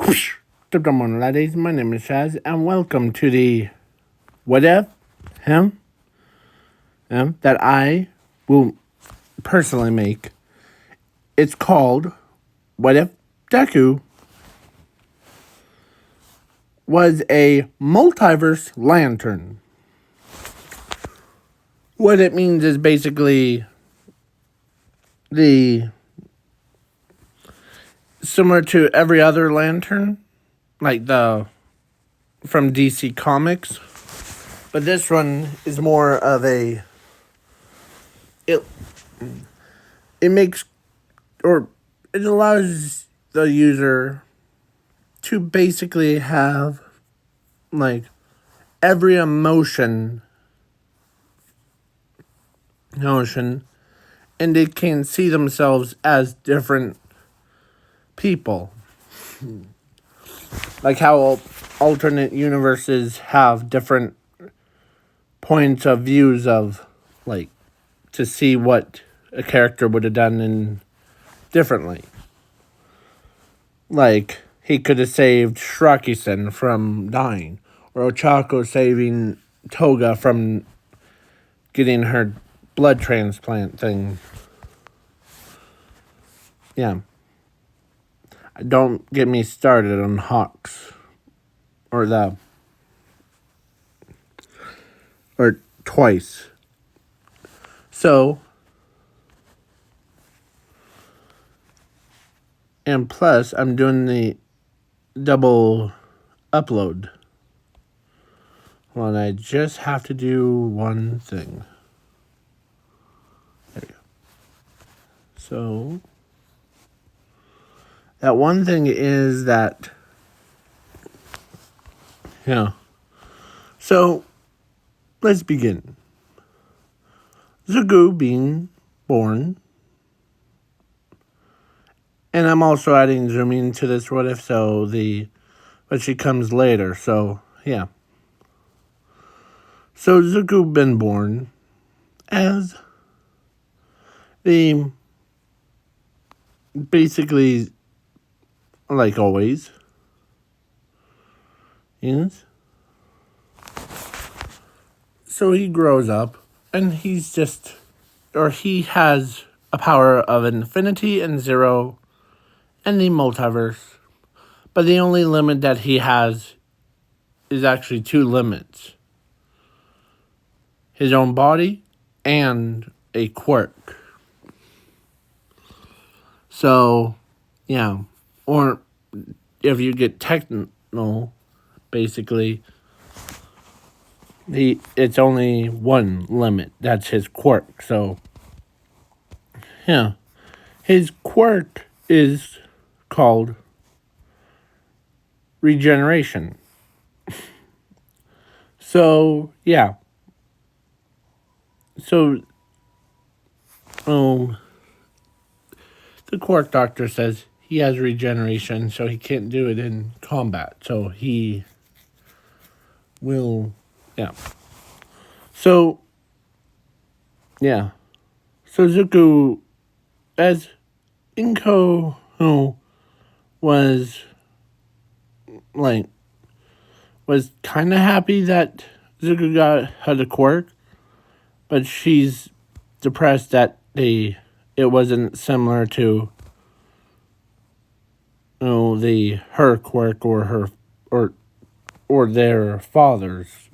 Ladies, my name is Shaz, and welcome to the What If Him that I will personally make. It's called What If Deku was a multiverse lantern. What it means is basically similar to every other lantern, like the from DC Comics, but this one is more of it makes, or it allows the user to basically have like every emotion, and they can see themselves as different people. Like how alternate universes have different points of views of, like, to see what a character would have done in differently. Like, he could have saved Shraki-san from dying, or Ochako saving Toga from getting her blood transplant thing. Yeah. Don't get me started on Hawks. Or twice. So, and plus, I'm doing the double upload. Well, I just have to do one thing. There you go. So, that one thing is that, So, let's begin. Zuko being born. And I'm also adding zooming to this what if, but she comes later, so, yeah. So, Zuko been born as basically, like always, is. So he grows up, and he has a power of infinity and zero and the multiverse. But the only limit that he has is actually two limits. His own body and a quirk. So, yeah. Or if you get technical, basically, it's only one limit. That's his quirk. So, yeah. His quirk is called regeneration. So, yeah. So, the quirk doctor says he has regeneration, so he can't do it in combat. So he will, yeah. So, yeah. So Zuko, as Inko, was kind of happy that Zuko had a quirk, but she's depressed that it wasn't similar to her quirk or their father's,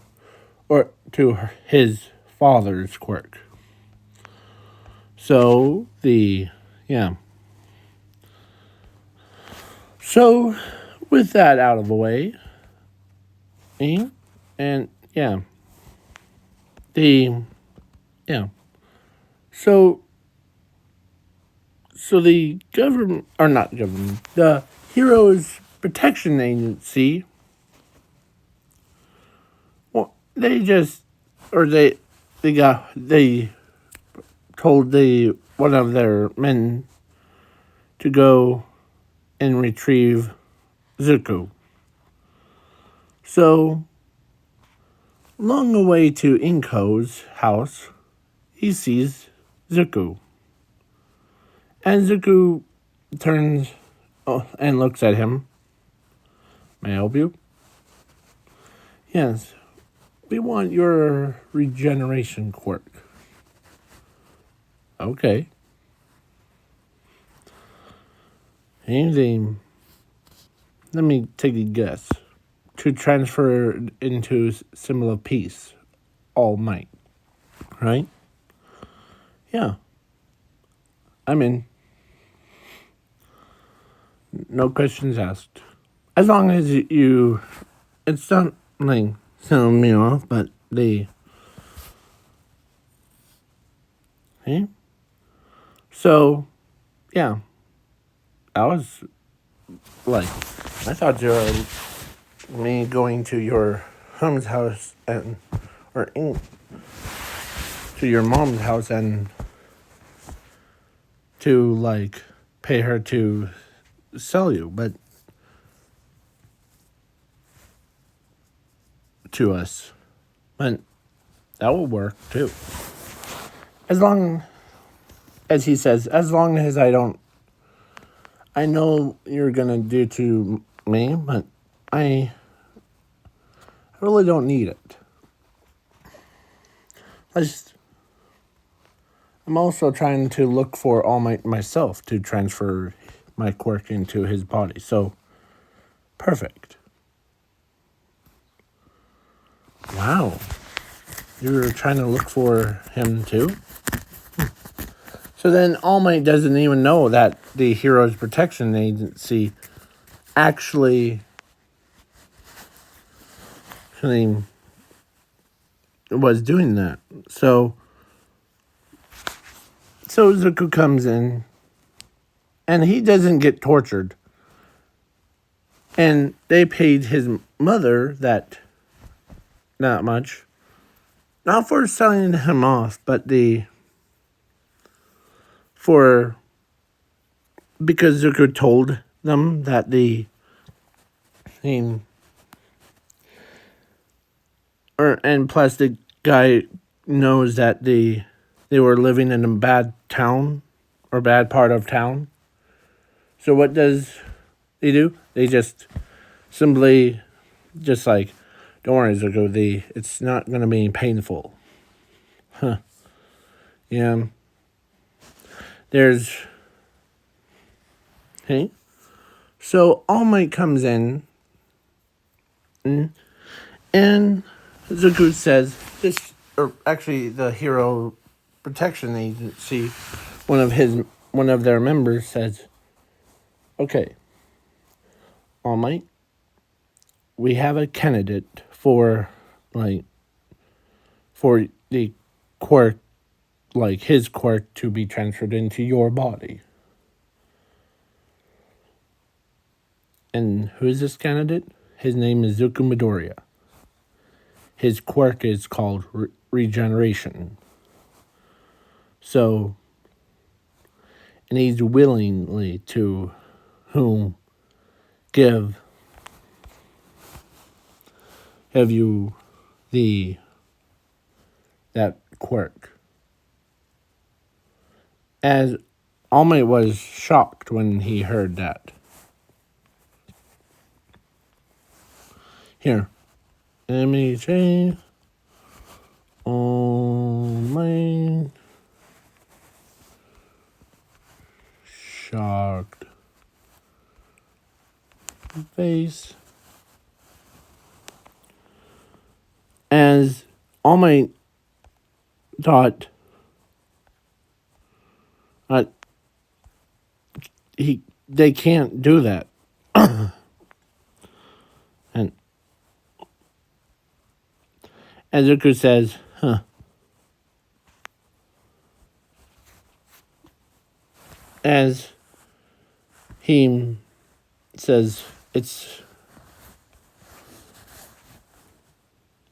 or to his father's quirk. So So with that out of the way, and So the government, or not government, the Heroes Protection Agency, well, they told one of their men to go and retrieve Zuko. So, along the way to Inko's house, he sees Zuko. And Zuko turns and looks at him. May I help you? Yes. We want your regeneration quirk. Okay. Anything. Let me take a guess. To transfer into symbol of peace. All might. Right? Yeah. I'm in. No questions asked. As long as you... It's not like selling me off, but they... Hey? So, yeah. I was like... I thought you were me going to your mom's house and... Or to your mom's house and... To, like, pay her to sell you, but... To us. But that will work, too. As long as he says, as long as I don't... I know you're gonna do to me, but I really don't need it. I'm also trying to look for All Might myself to transfer my quirk into his body. So, perfect. Wow. You were trying to look for him too? So then All Might doesn't even know that the Heroes Protection Agency actually was doing that. So Zuko comes in, and he doesn't get tortured. And they paid his mother that much. Not for selling him off, but because Zuko told them that and plus the guy knows that they were living in a bad town or bad part of town. So what does they do? They just simply just like, don't worry, Zuko, it's not gonna be painful. Huh. Yeah. There's okay. So All Might comes in and Zuko says this, or actually the Hero Protection Agency, one of their members says, okay, All Might, we have a candidate for the quirk, like his quirk to be transferred into your body. And who is this candidate? His name is Zuko Midoriya. His quirk is called regeneration. So, and he's willingly to give you that quirk. As All Might was shocked when he heard that. Here, let me change. All Might shocked face. As All Might thought they can't do that. And Zuko says, as he says,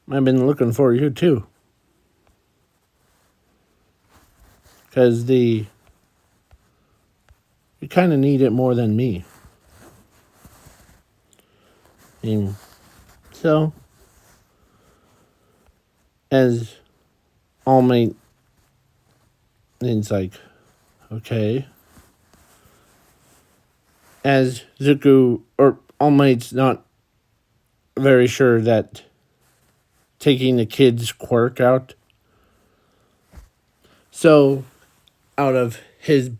I've been looking for you too. Because you kind of need it more than me. So, as All Might, it's like, okay. As Zuko, or All Might's not very sure that taking the kid's quirk out. So out of his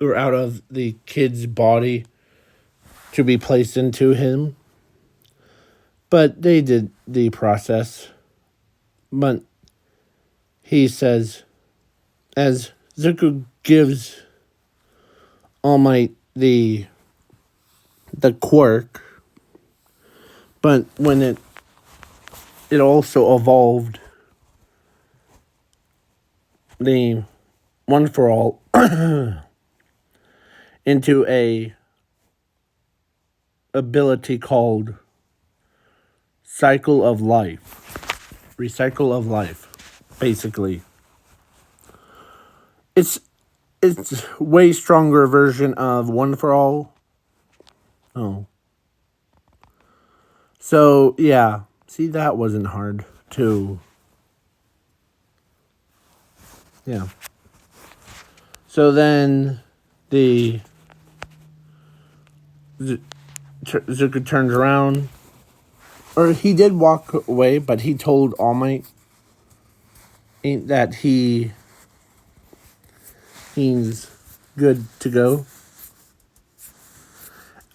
or out of the kid's body to be placed into him. But they did the process. But he says, as Zuko gives All Might the quirk, but when it also evolved the One for All into a ability called Cycle of Life. Recycle of Life, basically. It's way stronger version of One for All. Oh. So, yeah. See, that wasn't hard to... Yeah. So then Zuko turns around. Or he did walk away, but he told All Might that he's good to go.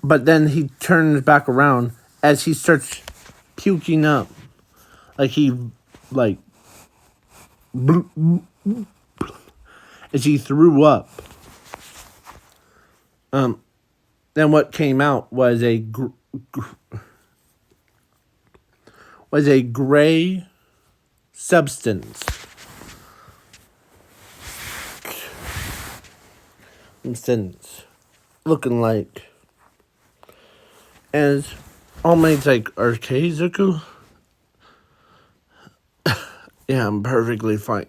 But then he turns back around as he starts puking up. As he threw up. Then what came out was a gray substance. Looking like. As All Might's like, okay, Zuko? Yeah, I'm perfectly fine.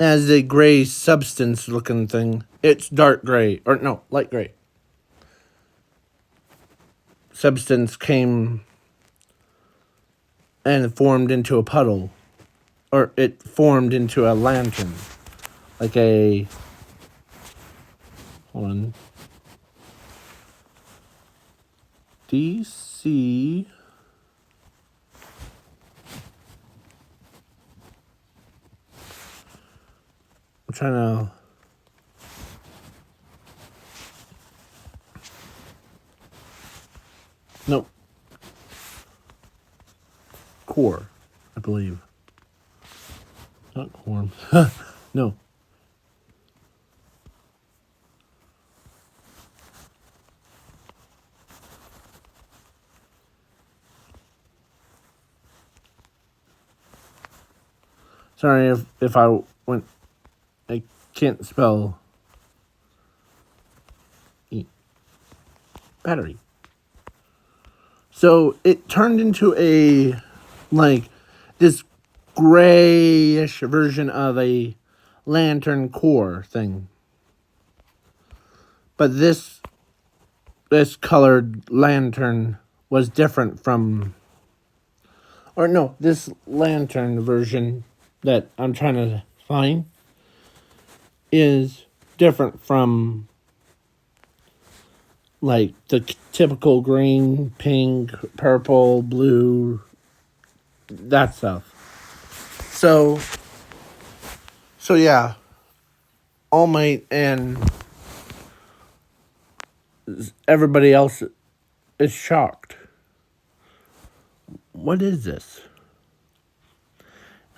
As a gray substance looking thing. It's dark gray. Or no, light gray. Substance came and formed into a puddle. Or it formed into a lantern. Like a... Hold on. DC... I'm trying to... Nope. Core, I believe. Not quorum. No. Sorry if I went... I can't spell... Battery. So it turned into a... Like, this grayish version of a lantern core thing. But this colored lantern was different from... Or no, this lantern version that I'm trying to find is different from like the typical green, pink, purple, blue, that stuff. So yeah, All Might and everybody else is shocked. What is this?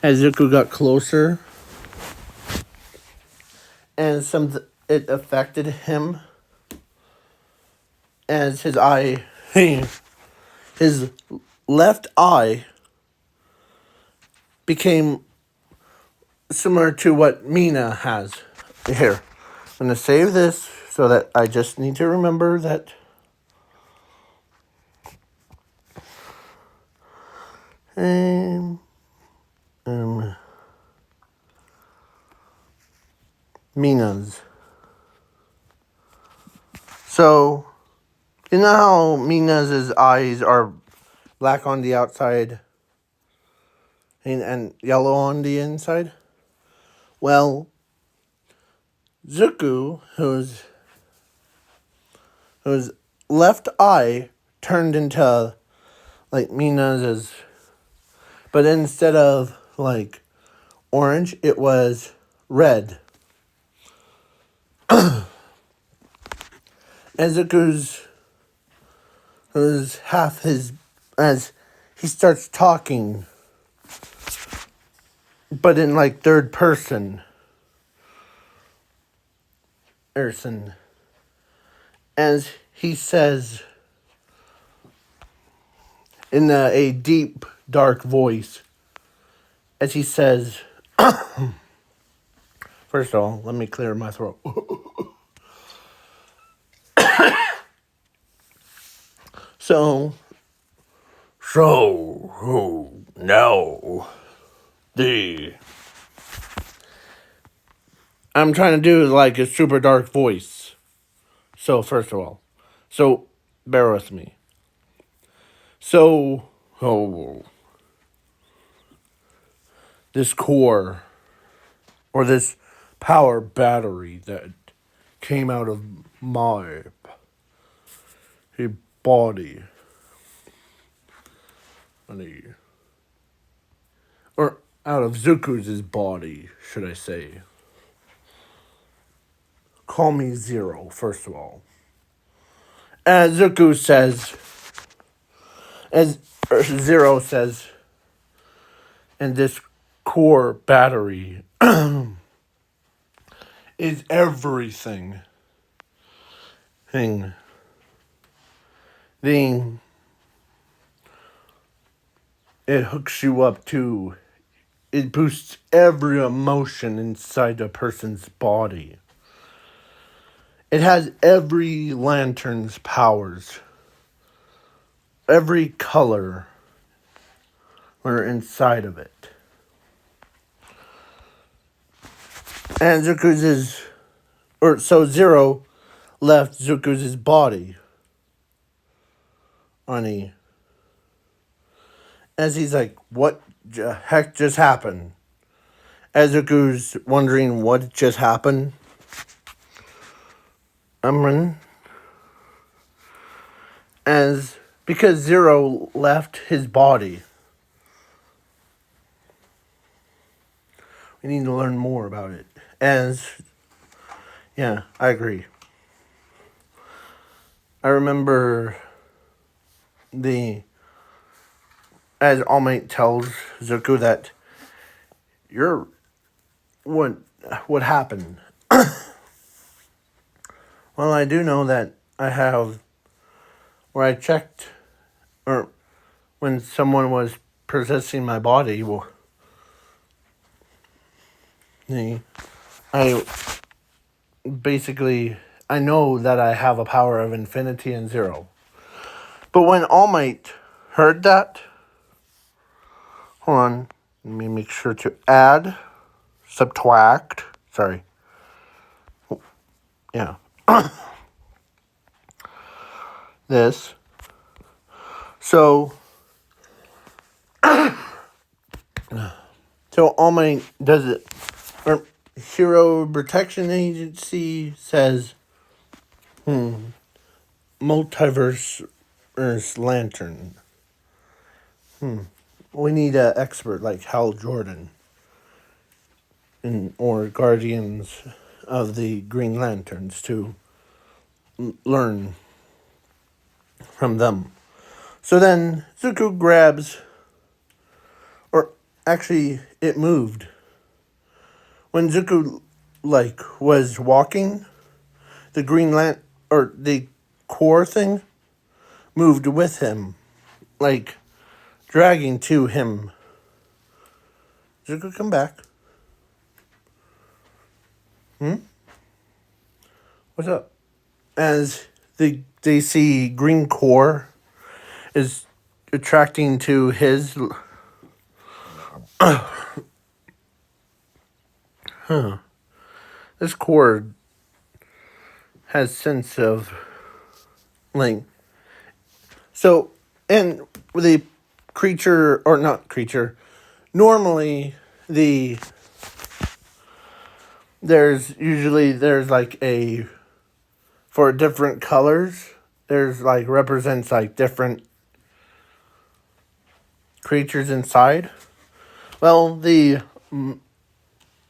As Zuko got closer, and it affected him as his eye, his left eye became similar to what Mina has. Here, I'm going to save this so that I just need to remember that. Mina's. So, you know how Mina's eyes are black on the outside and yellow on the inside? Well, Zuko, whose left eye turned into like Mina's, but instead of like orange, it was red. Ezuku's was half his, as he starts talking, but in like third person. As he says in a deep, dark voice, as he says, first of all, let me clear my throat. So, now, I'm trying to do like a super dark voice. So, first of all, bear with me. This core, or this power battery that came out of my body, or out of Zuku's body, should I say. Call me Zero, first of all. As Zuku says, as Zero says, and this core battery is everything. It hooks you up to, it boosts every emotion inside a person's body. It has every lantern's powers. Every color are inside of it. And Zero left Zuku's body. As he's like, what the heck just happened? As Zuku's wondering what just happened. Because Zero left his body. We need to learn more about it. Yeah, I agree. I remember as All Might tells Zuko that what happened. Well, I do know that I have, where I checked, or when someone was possessing my body, I know that I have a power of infinity and zero. But when All Might heard that, hold on, let me make sure to add, subtract, sorry. Yeah. This. So All Might does it, or Hero Protection Agency says, multiverse lantern. We need an expert like Hal Jordan, or Guardians of the Green Lanterns to learn from them. So then Zuko grabs, or actually it moved. When Zuko was walking, the Green or the core thing moved with him, dragging to him. Zuko, come back. What's up? As they see green core is attracting to his. This core has sense of so, and the creature, or not creature, normally there's for different colors, there's like represents like different creatures inside. Well, the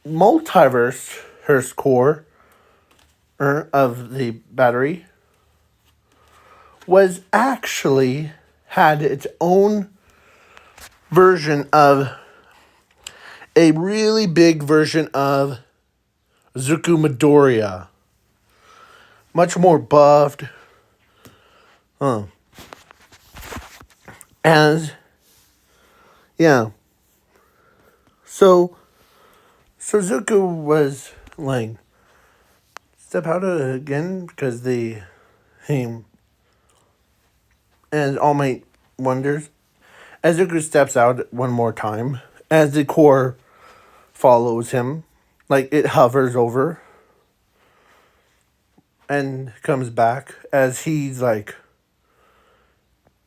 multiverse core of the battery was actually had its own version of a really big version of Zuko Midoriya. Much more buffed. As yeah. So Zuko was like step out again because the him and All Might wonders as Zuko steps out one more time as the core follows him, like it hovers over and comes back as he's like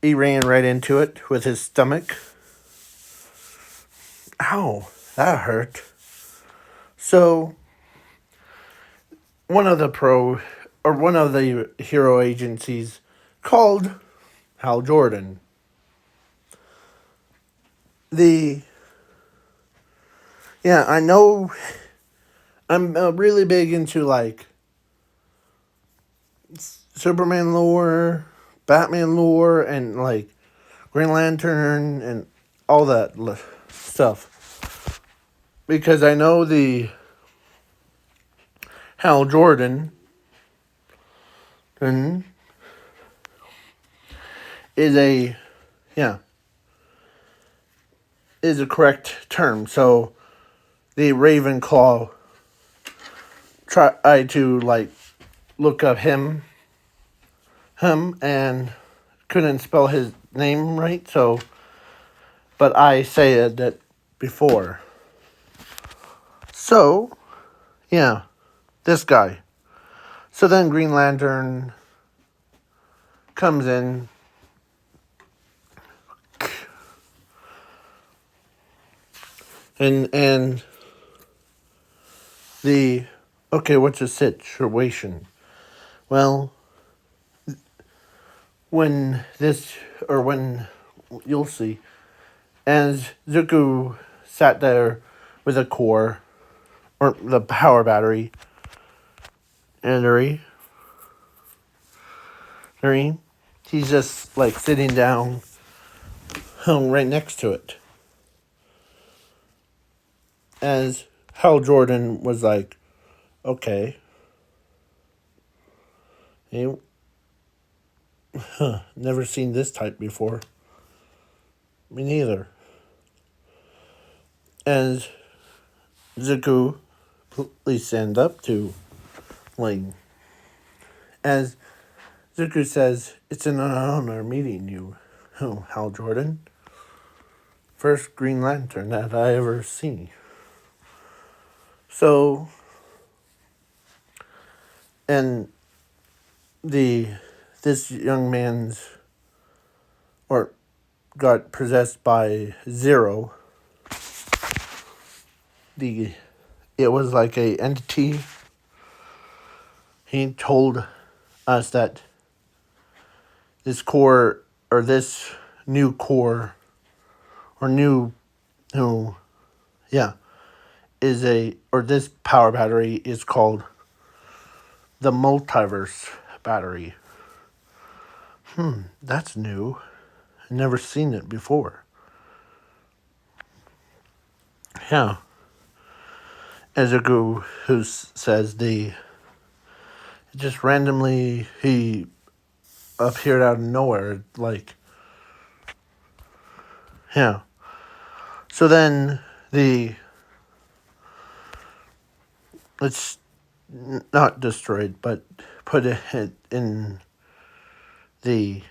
he ran right into it with his stomach. Ow, that hurt. So one of the hero agencies called Hal Jordan. I know I'm really big into like Superman lore, Batman lore, and like Green Lantern and all that stuff. Because I know the Hal Jordan is a is a correct term. So the Ravenclaw tried to like look up him and couldn't spell his name right, so but I said that before. So yeah, this guy. So then Green Lantern comes in and the okay, what's the situation? Well, when you'll see, as Zuko sat there with a core or the power battery, and he's just like sitting down, right next to it. As Hal Jordan was like, okay, never seen this type before. Me neither. As Zuko, please stand up to Ling. As Zuko says, it's an honor meeting you, Hal Jordan. First Green Lantern that I ever seen. So, and this young man's or got possessed by Zero. It was like a entity. He told us that this core or this new core or this power battery is called the multiverse battery. That's new. I've never seen it before. Yeah. Ezuku, who says just randomly he appeared out of nowhere, like, yeah. So then it's not destroyed, but put it in the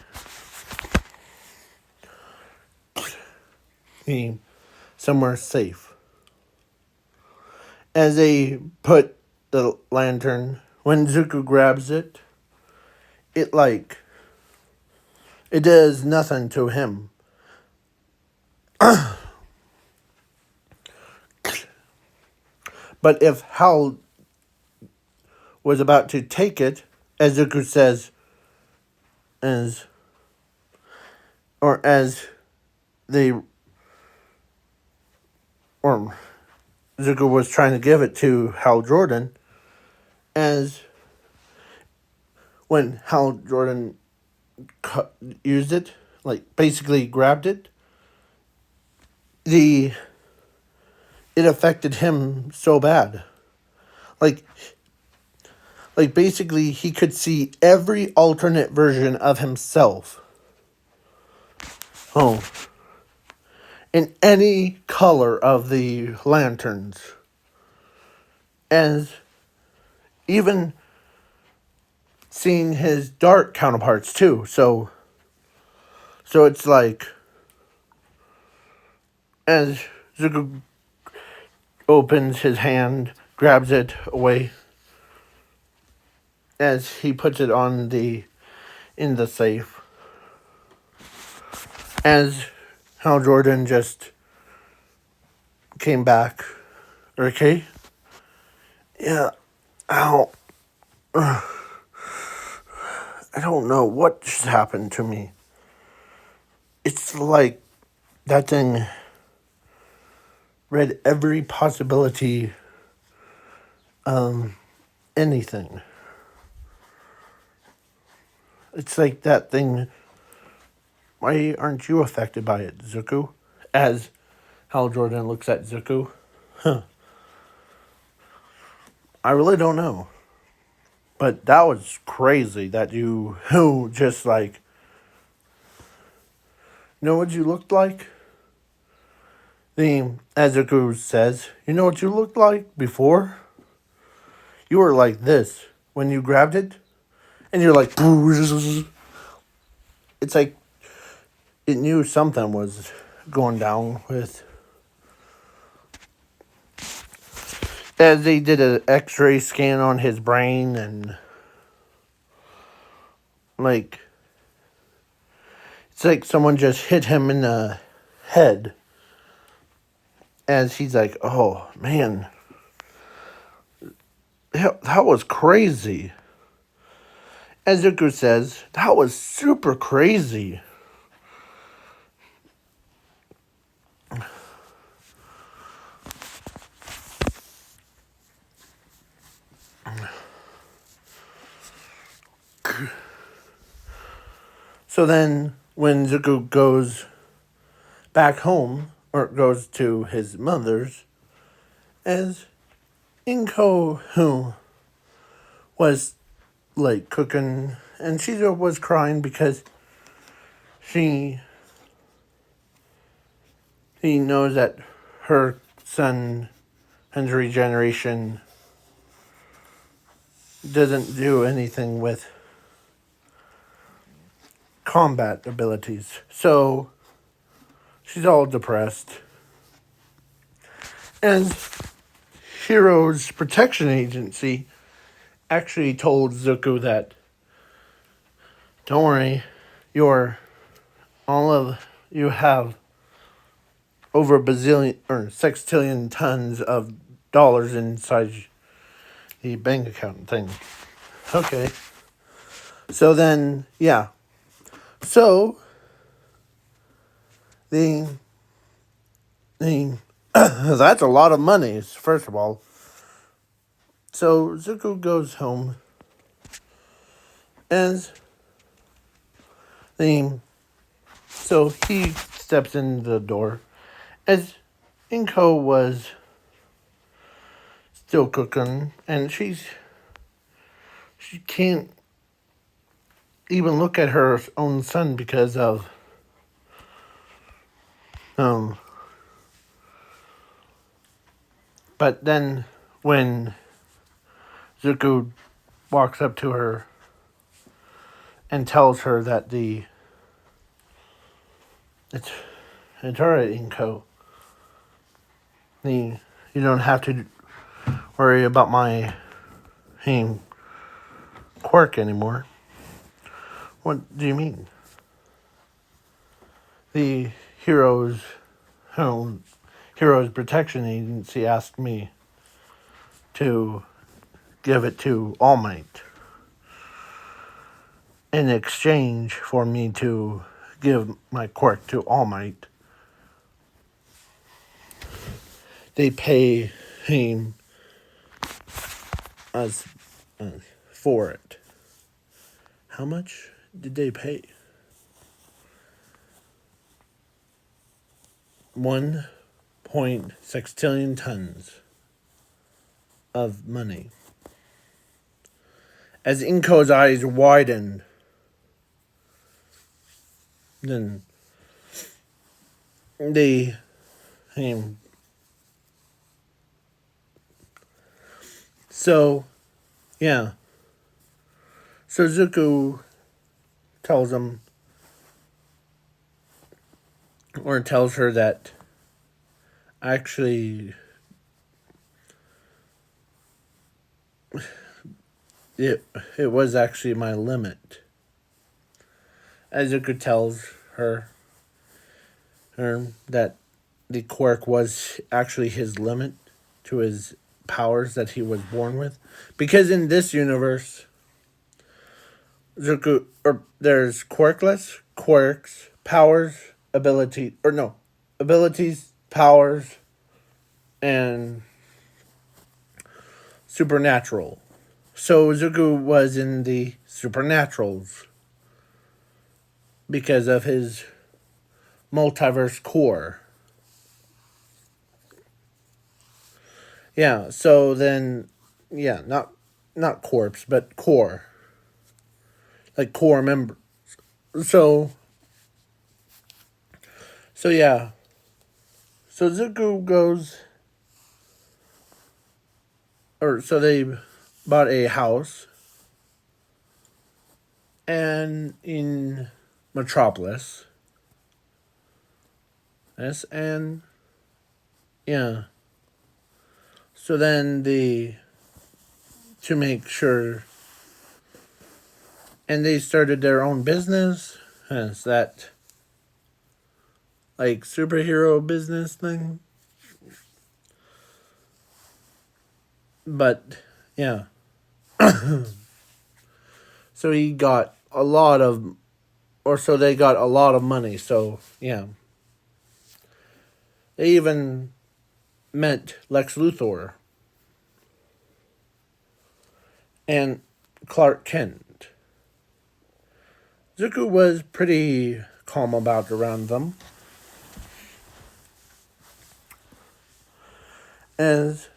somewhere safe. As they put the lantern, when Zuko grabs it, it does nothing to him. But if Hal was about to take it, as Zuko says, as or as they or Zuko was trying to give it to Hal Jordan, as when Hal Jordan used it, like basically grabbed it, it affected him so bad. Like basically he could see every alternate version of himself. Oh. In any color of the lanterns. And even seeing his dark counterparts too. So it's like, as Zuko opens his hand, grabs it away, as he puts it in the safe, as Hal Jordan just came back. Okay? Yeah. Ow. I don't know what just happened to me. It's like that thing read every possibility, anything. It's like that thing. Why aren't you affected by it, Zuko? As Hal Jordan looks at Zuko. Huh. I really don't know. But that was crazy that you just like, know what you looked like? As Zuko says, you know what you looked like before? You were like this when you grabbed it. And you're like, it's like it knew something was going down with. As they did an x-ray scan on his brain, and like, it's like someone just hit him in the head. As he's like, oh man, that was crazy. As Zuko says, that was super crazy. So then, when Zuko goes back home, or goes to his mother's, as Inko, who was like cooking, and she was crying because he knows that her son, his regeneration, doesn't do anything with combat abilities. So she's all depressed. And Heroes Protection Agency actually told Zuko that, don't worry, you have over a bazillion or sextillion tons of dollars inside the bank account thing. Okay. So then, yeah. So the that's a lot of money, first of all. So Zuko goes home, and so he steps in the door, as Inko was still cooking, and she can't even look at her own son because of but then when Zuko walks up to her and tells her that it's alright, Inko. You don't have to worry about my quirk anymore. What do you mean? The Heroes Protection Agency asked me to give it to All Might. in exchange for me to give my quirk to All Might, they pay him us for it. How much did they pay? 1.6 trillion tons of money. As Inko's eyes widened, then they came. So, yeah. So Zuko tells him, or tells her that actually it was actually my limit. As Zuko tells her that the quirk was actually his limit to his powers that he was born with. Because in this universe, Zuko, or there's quirkless, quirks, powers, abilities, powers, and supernatural. So Zuko was in the supernaturals because of his multiverse core. Yeah, so then, yeah, not corpse, but core. Like core member. So yeah. So Zuko goes, or so they bought a house and in Metropolis. Yes, and yeah. So then to make sure, and they started their own business. Yes, that like superhero business thing. But yeah. So he got a lot of, or so they got a lot of money. So yeah. They even met Lex Luthor and Clark Kent. Zuko was pretty calm about around them. As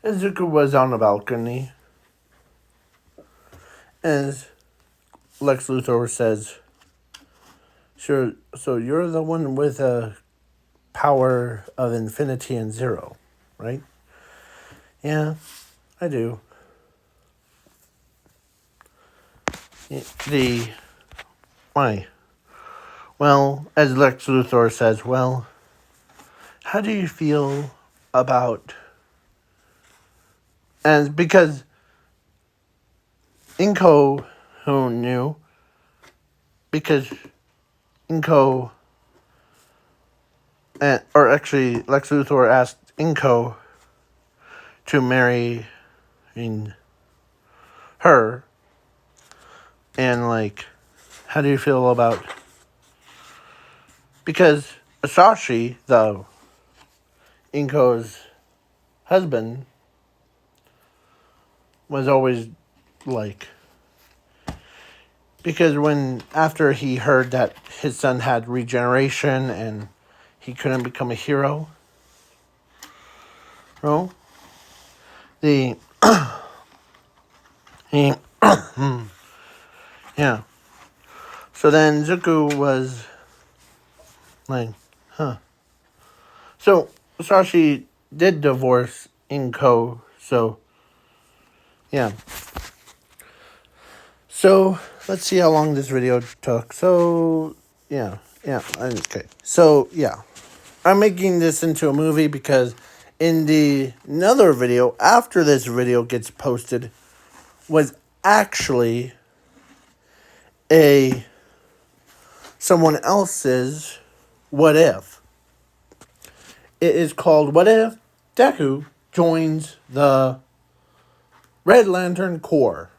Zuko was on the balcony, as Lex Luthor says, "Sure, so you're the one with a power of infinity and zero, right?" "Yeah, I do." Why? Well, as Lex Luthor says, well, how do you feel about, and because Inko, who knew, because Inko, or actually Lex Luthor asked Inko to marry her, and like, how do you feel about, because Asashi, though, Inko's husband, was always like, because after he heard that his son had regeneration and he couldn't become a hero, no, the he yeah. So then Zuko was like, huh. So Sashi did divorce Inko, so yeah. So let's see how long this video took. So yeah, okay. So yeah, I'm making this into a movie because in the another video after this video gets posted was actually someone else's what if. It is called What If Deku Joins the Red Lantern Corps.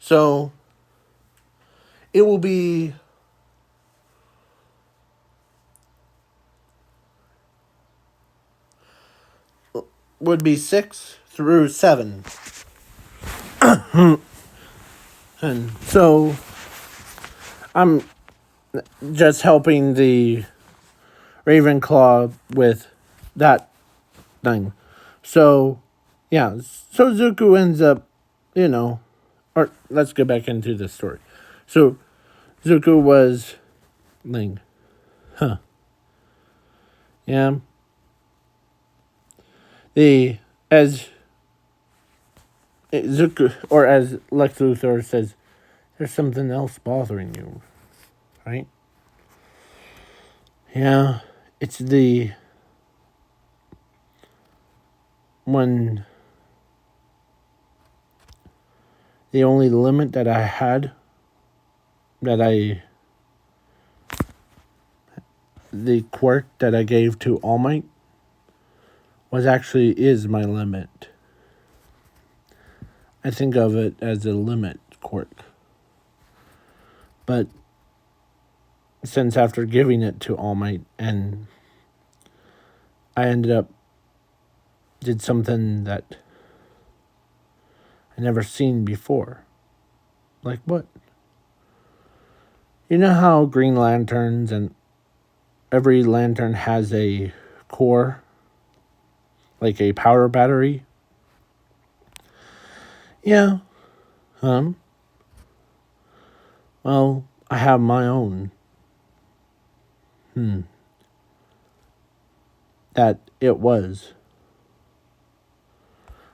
So it will be would be 6 through 7. And so I'm just helping the Ravenclaw with that thing. So, yeah. So Zuko ends up, or let's get back into the story. So Zuko was Ling. Huh. Yeah. As Zuko, or as Lex Luthor says, there's something else bothering you, right? Yeah. It's when the only limit that I had, the quirk that I gave to All Might is my limit. I think of it as a limit quirk. But since after giving it to All Might and I ended up did something that I never seen before. Like what? You know how Green Lanterns and every lantern has a core, like a power battery? Yeah. Well, I have my own. That it was.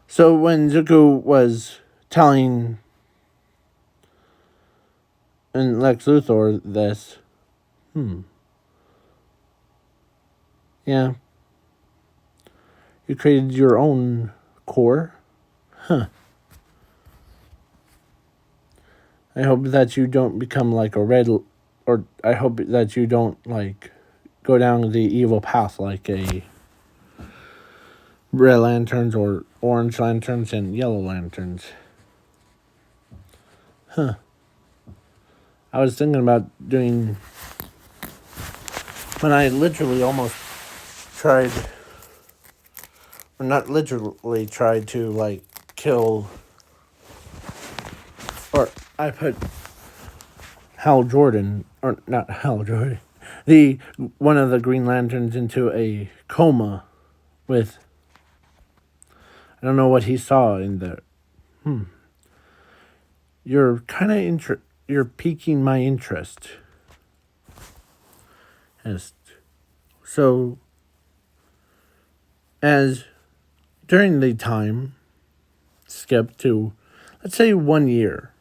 So when Zuko was telling and Lex Luthor this, yeah, you created your own core? Huh. I hope that you don't become like a or I hope that you don't like go down the evil path like a red lanterns or orange lanterns and yellow lanterns. Huh. I was thinking about doing when I literally almost tried, or not literally tried to like kill, or I put Hal Jordan, or not Hal Jordan, the one of the Green Lanterns into a coma with, I don't know what he saw in there. You're kind of you're piquing my interest. Yes. So, as during the time, skip to, let's say 1 year.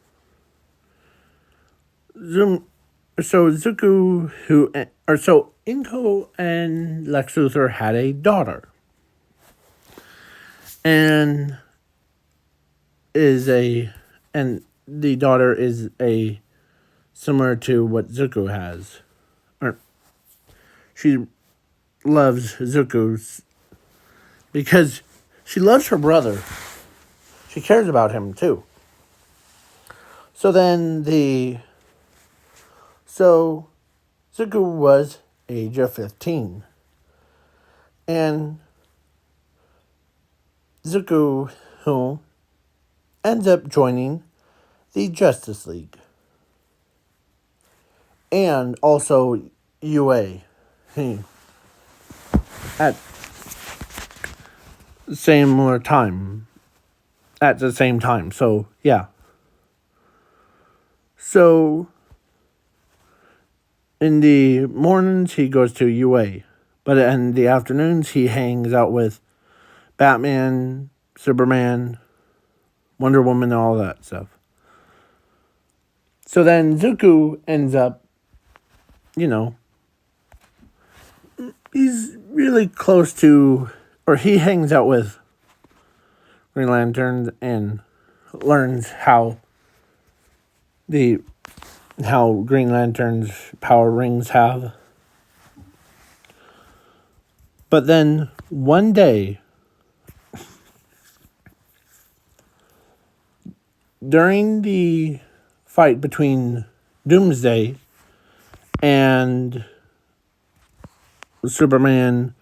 So Zuko, so Inko and Lex Luthor had a daughter. And and the daughter is similar to what Zuko has. Or she loves Zuko because she loves her brother. She cares about him too. So then Zuko was age of 15. And Zuko, who ends up joining the Justice League. And also UA. At similar time. At the same time. So, yeah. So, in the mornings, he goes to UA. But in the afternoons, he hangs out with Batman, Superman, Wonder Woman, and all that stuff. So then Zuko ends up, he's really close to, or he hangs out with Green Lantern and learns how Green Lantern's power rings have. But then one day, during the fight between Doomsday and Superman,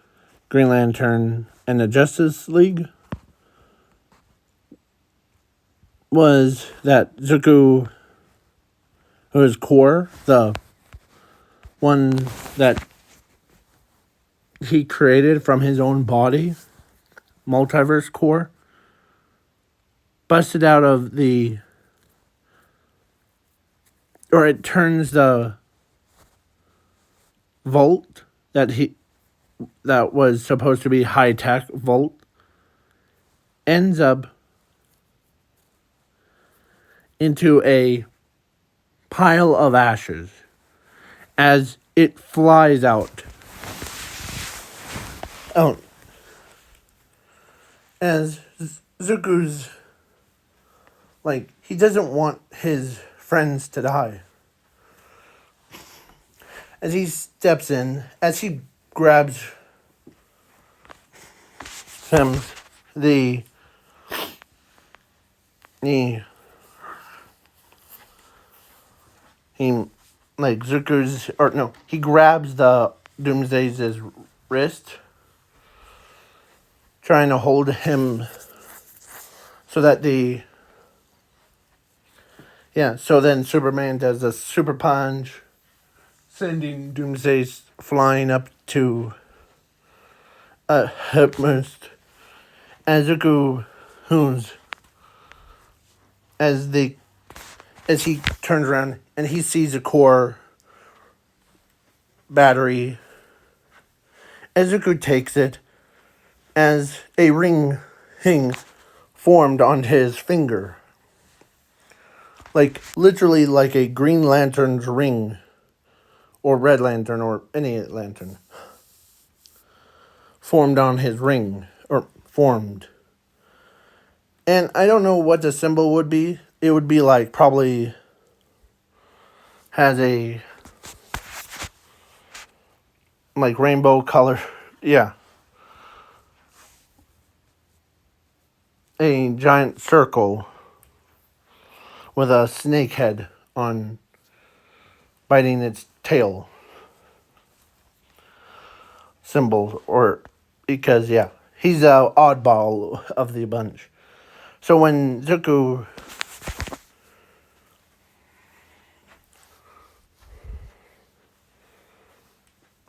Green Lantern, and the Justice League, was that Zuko, whose core, the one that he created from his own body, multiverse core, busted out of the, or it turns the vault that was supposed to be high tech vault, ends up into a pile of ashes as it flies out. Oh, as Zuko's, like, he doesn't want his friends to die. As he steps in, as he grabs him, the he like Zuko's, or no, he grabs the Doomsday's wrist, trying to hold him so that so then Superman does a super punch, sending Doomsday flying up to Hipmost, and Zuko, as he turns around and he sees a core battery, Zuko takes it as a ring formed on his finger. Like, literally like a Green Lantern's ring, or Red Lantern, or any lantern, formed on his ring, or formed. And I don't know what the symbol would be. It would be like, probably has a, like, rainbow color. Yeah. A giant circle with a snake head on, biting its tail symbol, or because he's a oddball of the bunch. So when Zuko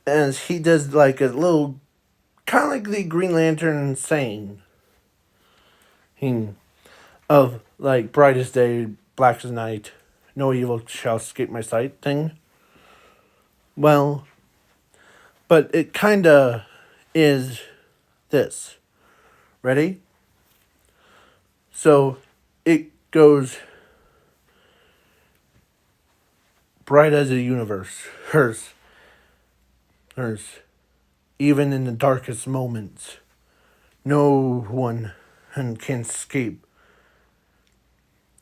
as he does like a little, kind of like the Green Lantern saying, of like brightest day, blackest night, no evil shall escape my sight thing. Well, but it kinda is this. Ready? So it goes bright as a universe, hers, even in the darkest moments. No one can escape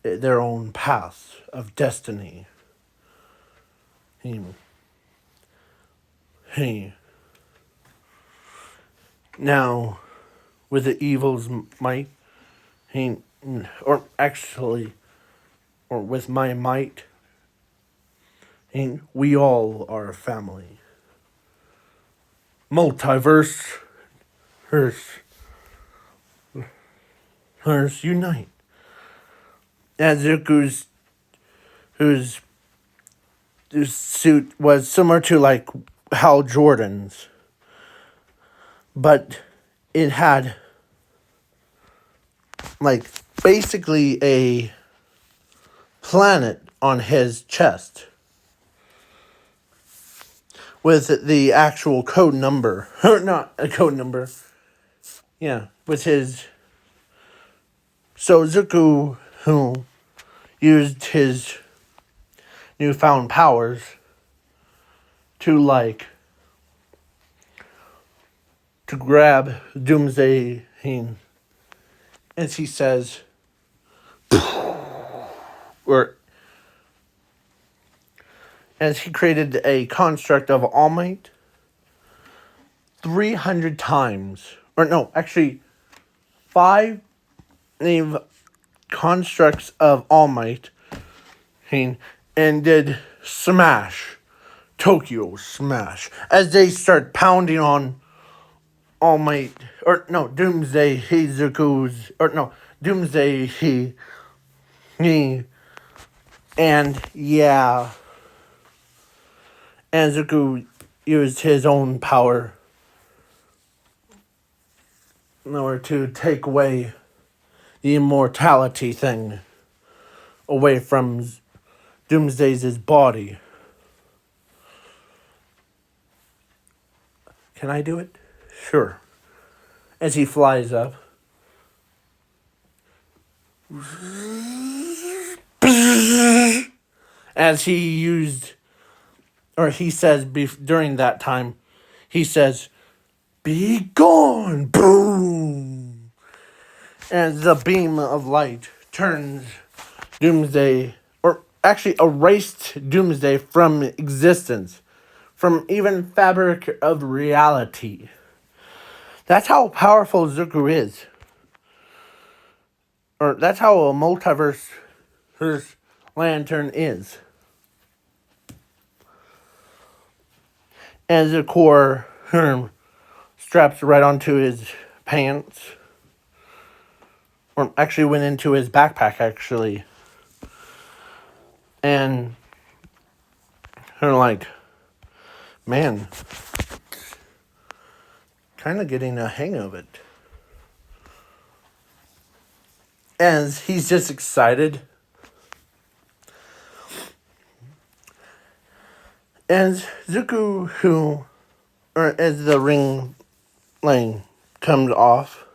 their own path of destiny. Hey. Now, with the evil's might, or with my might, we all are a family. Multiverse, hers unite. As Zuko's, whose suit was similar to like Hal Jordan's, but it had like basically a planet on his chest with the actual code number, or not a code number, with his. So Zuko, who used his newfound powers to grab Doomsday, as he says, or as he created a construct of All Might 300 times, or no, actually 5 constructs of All Might and did smash. Tokyo smash. As they start pounding on All Might, or no, Doomsday Hizuku's, or no, Doomsday he, and yeah, and Zuku used his own power in order to take away the immortality thing away from Doomsday's body. Can I do it? Sure. As he flies up. As he used, or he says during that time, he says, "Be gone!" Boom! And the beam of light turns Doomsday, or actually erased Doomsday from existence, from even fabric of reality. That's how powerful Zuko is. Or that's how a multiverse lantern is. And the core straps right onto his pants. Or actually went into his backpack, actually. And like, man, kind of getting a hang of it. As he's just excited. As Zuko, as the ring comes off,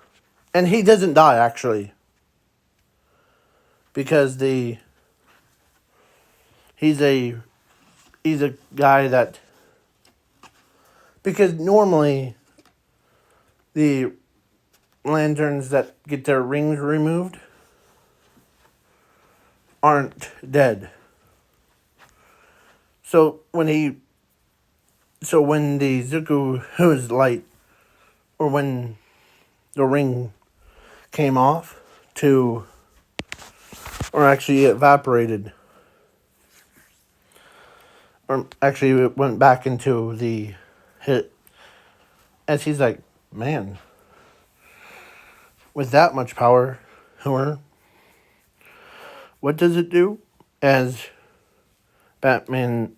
and he doesn't die actually, because he's a guy that, because normally the lanterns that get their rings removed aren't dead. So when the Zuko whose light, or when the ring came off or actually evaporated, or actually it went back into the hit, as he's like, man, with that much power, what does it do? As Batman,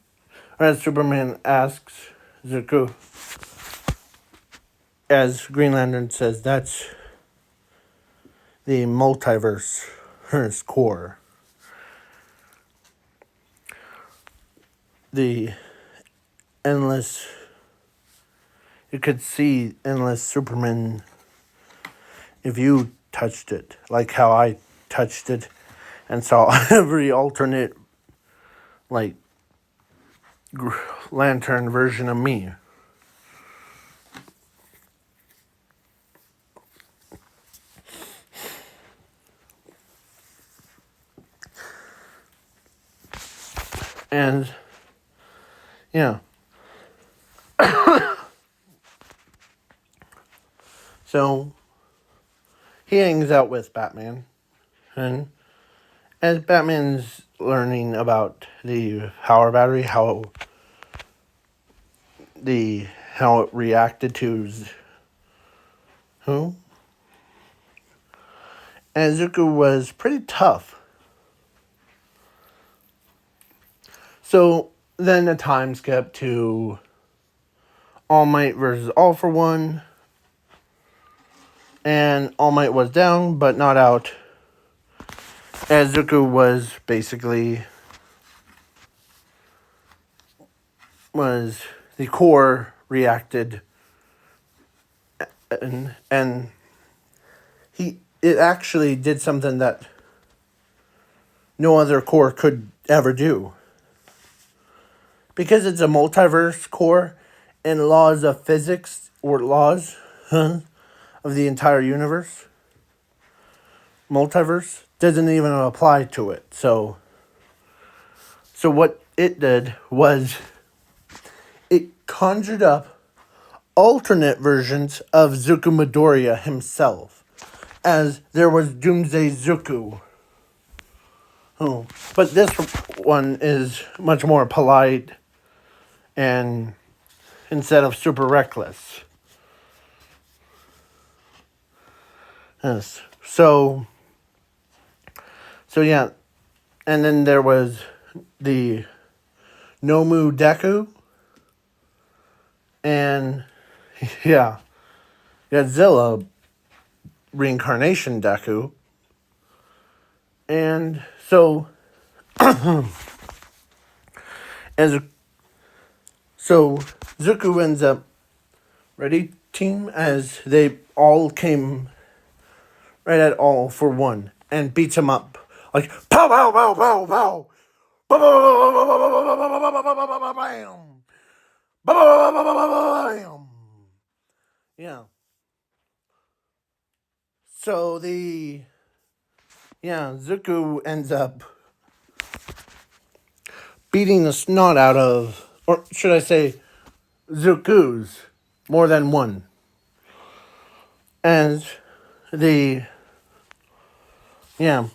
or as Superman asks Zuko, as Green Lantern says, that's the multiverse, core. The endless, you could see endless Superman if you touched it, like how I touched it and saw every alternate, like, lantern version of me. And, yeah. So, he hangs out with Batman. And as Batman's learning about the power battery, how it reacted to who? And Zuko was pretty tough. So then the time skip to All Might versus All for One. And All Might was down, but not out. As Zuko was basically, the core reacted, and it actually did something that no other core could ever do. Because it's a multiverse core, and laws of physics, or laws of the entire universe, multiverse, doesn't even apply to it. So what it did was it conjured up alternate versions of Zuko Midoriya himself, as there was Doomsday Zuko, Oh, but this one is much more polite and instead of super reckless. Yes. So yeah, and then there was the Nomu Deku, and yeah, Godzilla reincarnation Deku, and so as so Zuko ends up ready team as they all came right at all for one and beats him up like pow pow pow pow pow. Bam! Bam! Yeah. So Zuko ends up beating the snot out of, or should I say, Zuku's, more than one. And yeah,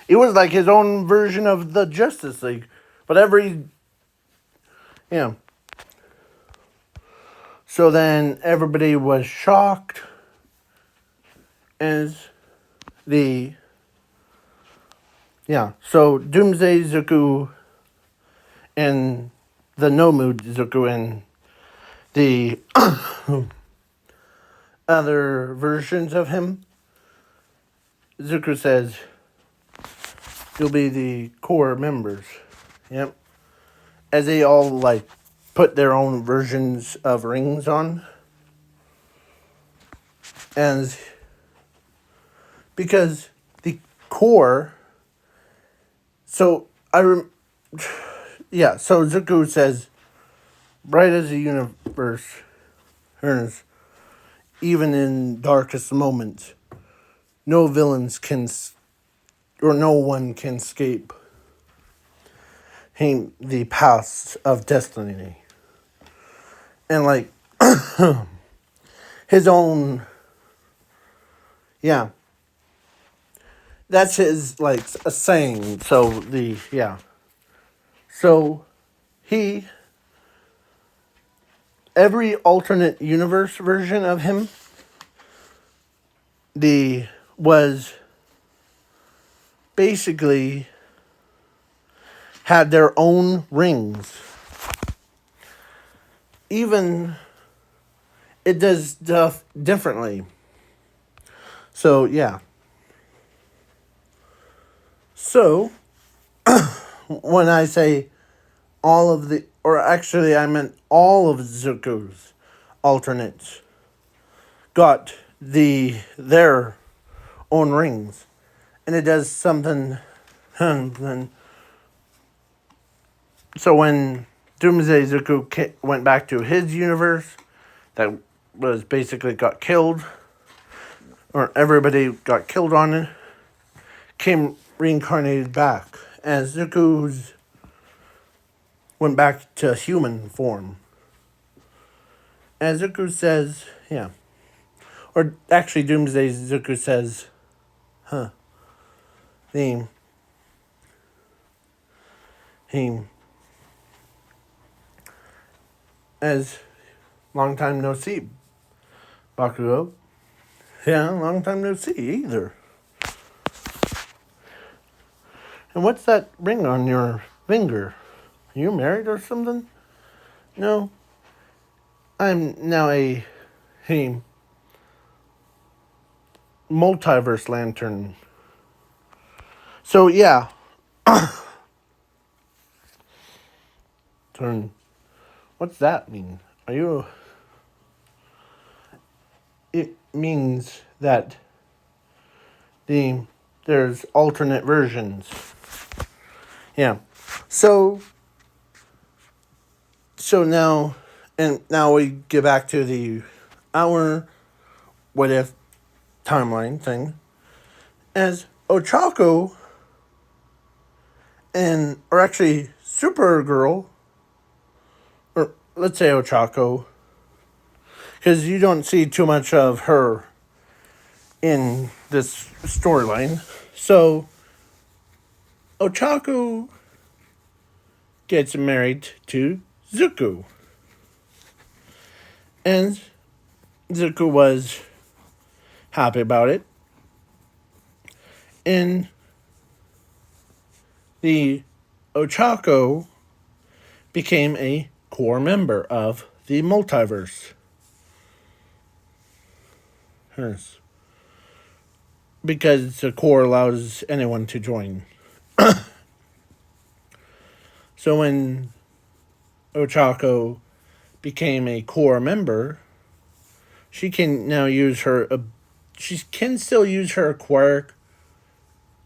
it was like his own version of the Justice League. But yeah. So then everybody was shocked as so Doomsday Zuko and the Nomu Zuko and the other versions of him, Zuko says, you'll be the core members. Yep. As they all, like, put their own versions of rings on. And because the core, so so Zuko says, bright as the universe turns, even in darkest moments, no villains can, or no one can escape the paths of destiny. And like his own, that's his like a saying. So so every alternate universe version of him was basically had their own rings. Even it does stuff differently. So yeah. So when I say all of the, or actually I meant all of Zuko's alternates got their own rings. And it does something. So when Doomsday Zuko went back to his universe, that was basically got killed, or everybody got killed on it, came reincarnated back. As Zuko's went back to human form. As Zuko says, or actually Doomsday Zuko says, he as long time no see, Bakugo. Yeah, long time no see either. And what's that ring on your finger? Are you married or something? No. I'm now a multiverse lantern. So yeah. Turn. What's that mean? It means that there's alternate versions. Yeah. So now, and now we get back to our what if timeline thing. As Ochako or actually Supergirl, or let's say Ochako, because you don't see too much of her in this storyline. So, Ochako gets married to Zuko. And Zuko was happy about it. And the Ochako became a core member of the multiverse. Yes. Because the core allows anyone to join. So when Ochako became a core member, she can now use her. She can still use her quirk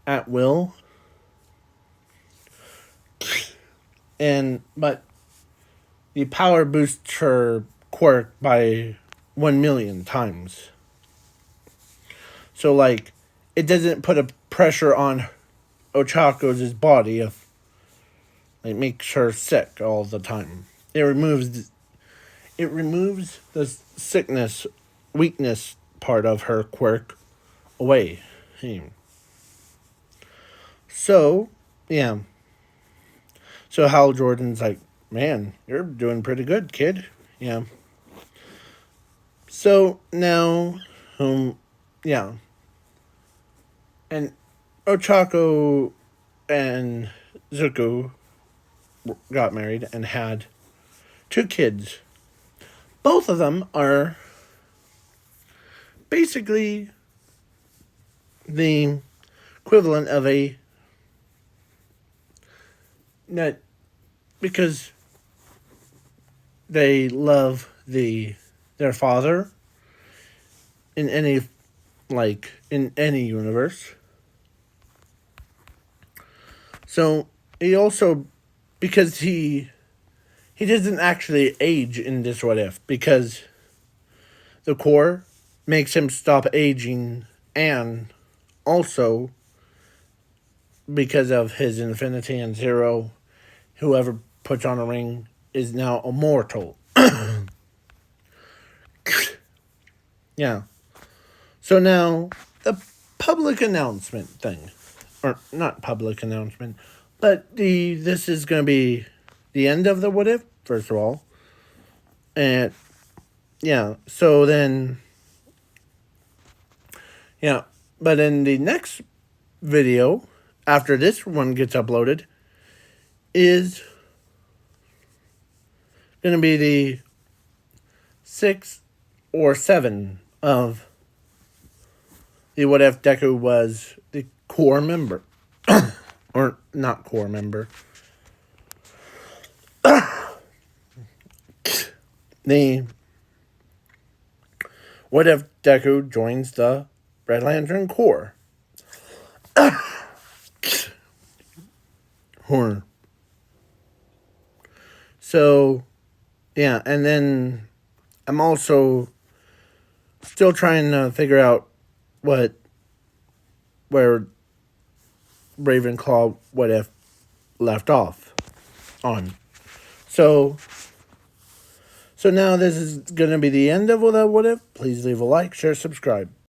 at will, but the power boosts her quirk by 1,000,000 times. So like, it doesn't put a pressure on Ochako's body if it makes her sick all the time. It removes the sickness, weakness part of her quirk away. So, yeah. So Hal Jordan's like, man, you're doing pretty good, kid. Yeah. So now, yeah. And Ochako and Zuko got married and had 2 kids. Both of them are basically the equivalent of because they love their father in any universe. So he also, because he doesn't actually age in this What If, because the core makes him stop aging, and also because of his infinity and zero, whoever puts on a ring is now immortal. Yeah. So now, the public announcement thing. Or, not public announcement, but this is going to be the end of the What If, first of all. And, yeah, so then, yeah, but in the next video, after this one gets uploaded, is going to be the 6 or 7 of the What If Deku was the core member. Or not core member. The What If Deku joins the Red Lantern Corps. Horror. So, yeah, and then I'm also still trying to figure out where Ravenclaw What If left off on. So now this is going to be the end of that What If. Please leave a like, share, subscribe.